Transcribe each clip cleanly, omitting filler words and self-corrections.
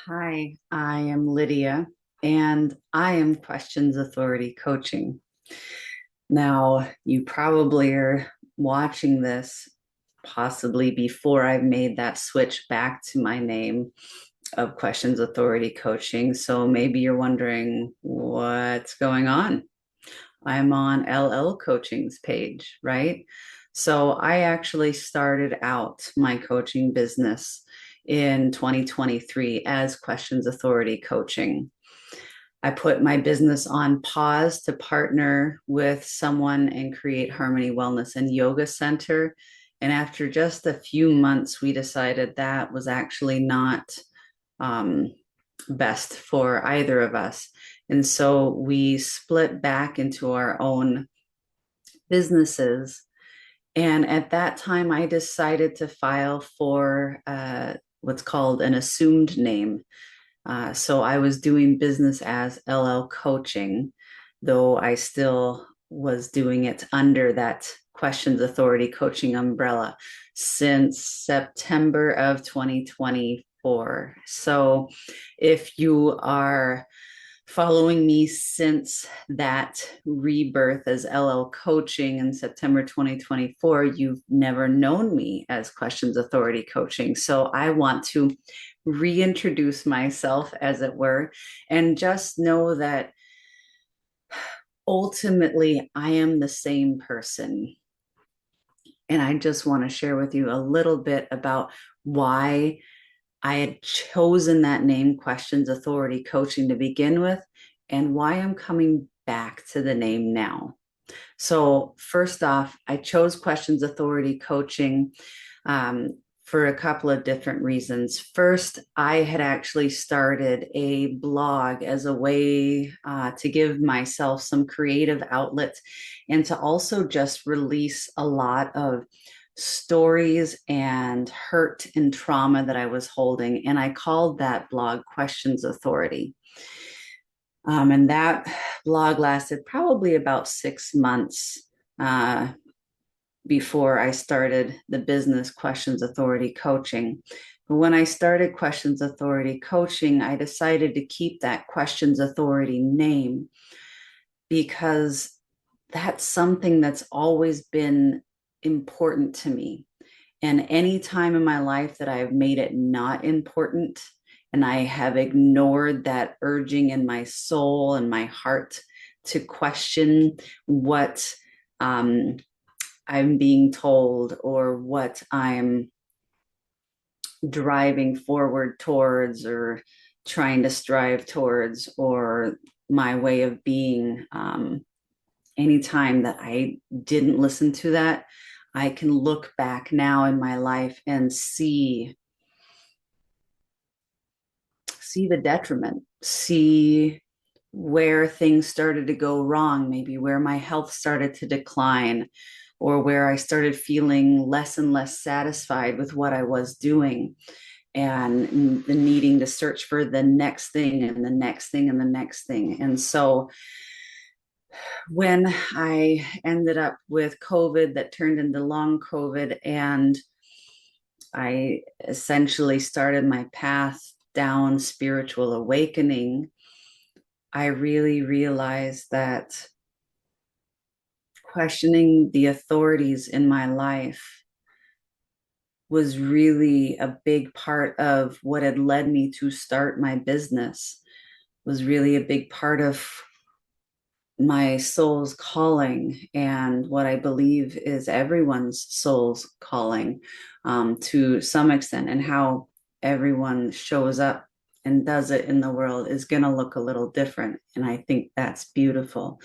Hi, I am Lydia, and I am Questions Authority Coaching. Now, you probably are watching this possibly before I've made that switch back to my name of Questions Authority Coaching. So maybe you're wondering what's going on. I'm on LL Coaching's page, right? So I actually started out my coaching business in 2023 as Questions Authority Coaching. I put my business on pause to partner with someone and create Harmony Wellness and Yoga Center. And after just a few months, we decided that was actually not um, best for either of us. And so we split back into our own businesses. And at that time, I decided to file for what's called an assumed name. So I was doing business as LL Coaching, though I still was doing it under that Questions Authority Coaching umbrella since September of 2024. So if you are following me since that rebirth as LL Coaching in September 2024, you've never known me as Questions Authority Coaching. So I want to reintroduce myself, as it were, and just know that ultimately I am the same person. And I just want to share with you a little bit about why I had chosen that name, Questions Authority Coaching, to begin with, and why I'm coming back to the name now. So, first off, I chose Questions Authority Coaching for a couple of different reasons. First, I had actually started a blog as a way to give myself some creative outlet and to also just release a lot of stories and hurt and trauma that I was holding. And I called that blog Questions Authority. And that blog lasted probably about 6 months uh, before I started the business Questions Authority Coaching. But when I started Questions Authority Coaching, I decided to keep that Questions Authority name because that's something that's always been important to me. And any time in my life that I have made it not important and I have ignored that urging in my soul and my heart to question what I'm being told or what I'm driving forward towards or trying to strive towards or my way of being. Anytime that I didn't listen to that, I can look back now in my life and see the detriment, see where things started to go wrong, maybe where my health started to decline, or where I started feeling less and less satisfied with what I was doing and the needing to search for the next thing and the next thing and the next thing. And so when I ended up with COVID that turned into long COVID, and I essentially started my path down spiritual awakening, I really realized that questioning the authorities in my life was really a big part of what had led me to start my business, was really a big part of my soul's calling and what I believe is everyone's soul's calling to some extent, and how everyone shows up and does it in the world is going to look a little different. And I think that's beautiful.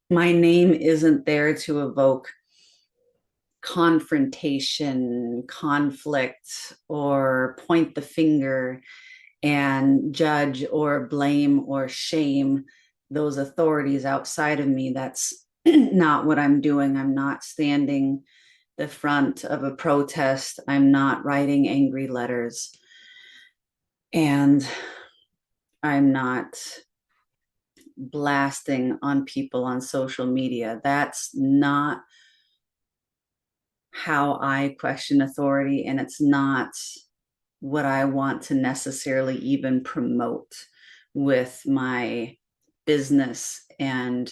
My name isn't there to evoke confrontation, conflict, or point the finger and judge or blame or shame those authorities outside of me. That's not what I'm doing. I'm not standing the front of a protest. I'm not writing angry letters. And I'm not blasting on people on social media. That's not how I question authority, and it's not what I want to necessarily even promote with my business and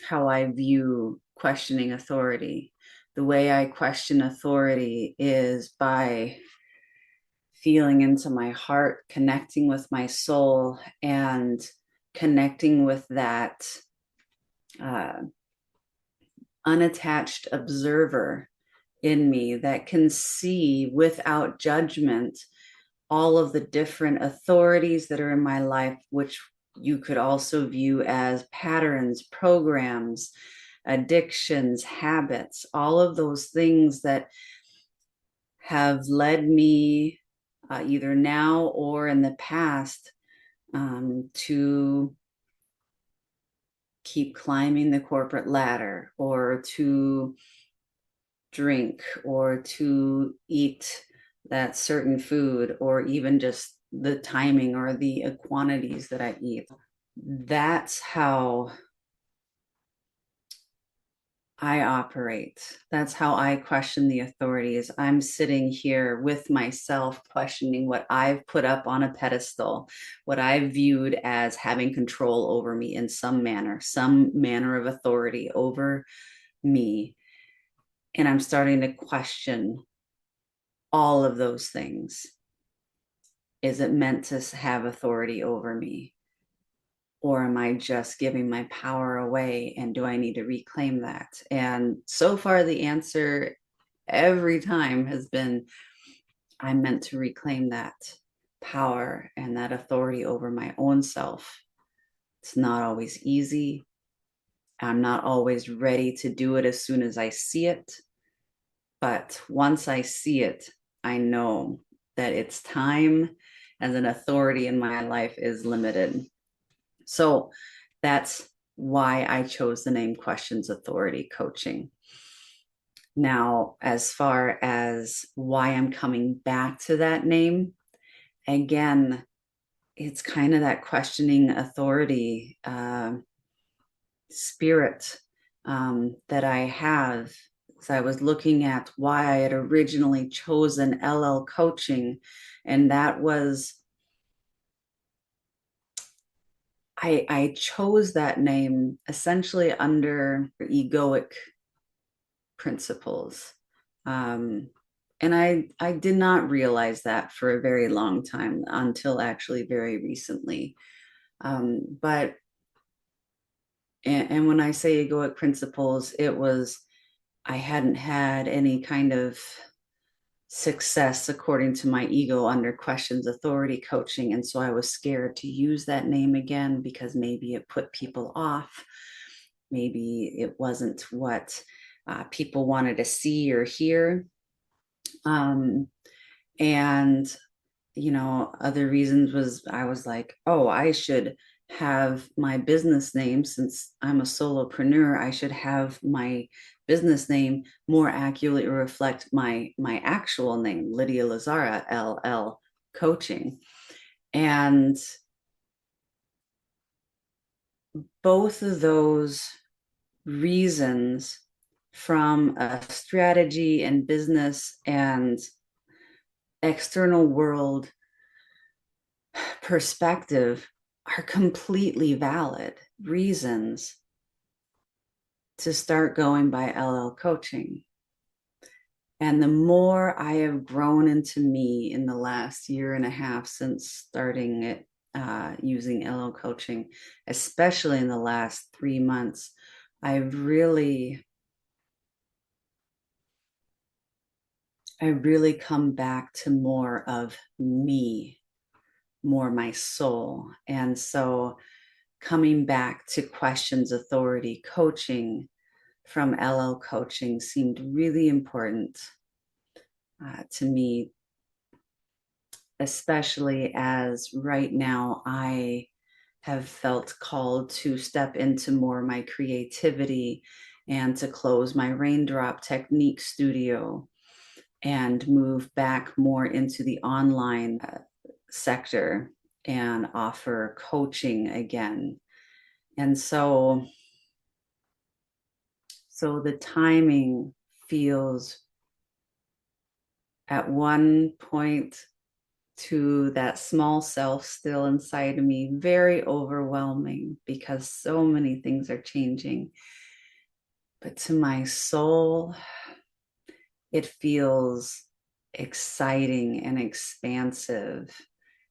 how I view questioning authority. The way I question authority is by feeling into my heart, connecting with my soul, and connecting with that uh, unattached observer in me that can see without judgment all of the different authorities that are in my life, which you could also view as patterns, programs, addictions, habits, all of those things that have led me either now or in the past to keep climbing the corporate ladder or to drink or to eat that certain food or even just the timing or the quantities that I eat. That's how I operate. That's how I question the authorities. I'm sitting here with myself questioning what I've put up on a pedestal, what I've viewed as having control over me in some manner of authority over me. And I'm starting to question all of those things. Is it meant to have authority over me? Or am I just giving my power away? And do I need to reclaim that? And so far, the answer every time has been I'm meant to reclaim that power and that authority over my own self. It's not always easy. I'm not always ready to do it as soon as I see it. But once I see it, I know that its time as an authority in my life is limited. So that's why I chose the name Questions Authority Coaching. Now, as far as why I'm coming back to that name, again, it's kind of that questioning authority spirit that I have. So I was looking at why I had originally chosen LL Coaching, and that was I chose that name essentially under egoic principles. And I did not realize that for a very long time until actually very recently. But and when I say egoic principles, it was I hadn't had any kind of success according to my ego under questions authority coaching, and so I was scared to use that name again because maybe it put people off, maybe it wasn't what people wanted to see or hear, and other reasons was I was like, oh, I should have my business name since I'm a solopreneur. I should have my business name more accurately reflect my actual name, Lydia Lazara, LL Coaching. And both of those reasons from a strategy and business and external world perspective are completely valid reasons to start going by LL Coaching. And the more I have grown into me in the last year and a half since starting it, using LL Coaching, especially in the last 3 months, I've really come back to more of me, more my soul. And so coming back to Questions Authority Coaching from LL Coaching seemed really important to me, especially as right now I have felt called to step into more of my creativity and to close my Raindrop Technique studio and move back more into the online sector and offer coaching again. And so the timing feels at one point to that small self still inside of me, very overwhelming because so many things are changing. But to my soul, it feels exciting and expansive,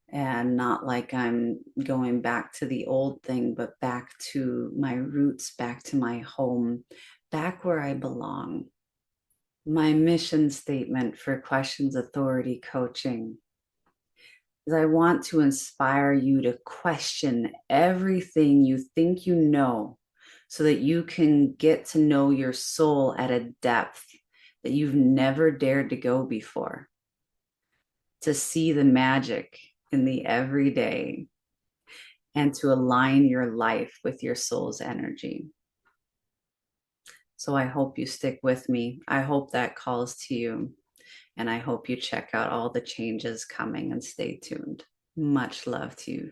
and not like I'm going back to the old thing, but back to my roots, back to my home, back where I belong. My mission statement for Questions Authority Coaching is I want to inspire you to question everything you think you know so that you can get to know your soul at a depth that you've never dared to go before, to see the magic in the everyday, and to align your life with your soul's energy. So I hope you stick with me. I hope that calls to you. And I hope you check out all the changes coming and stay tuned. Much love to you.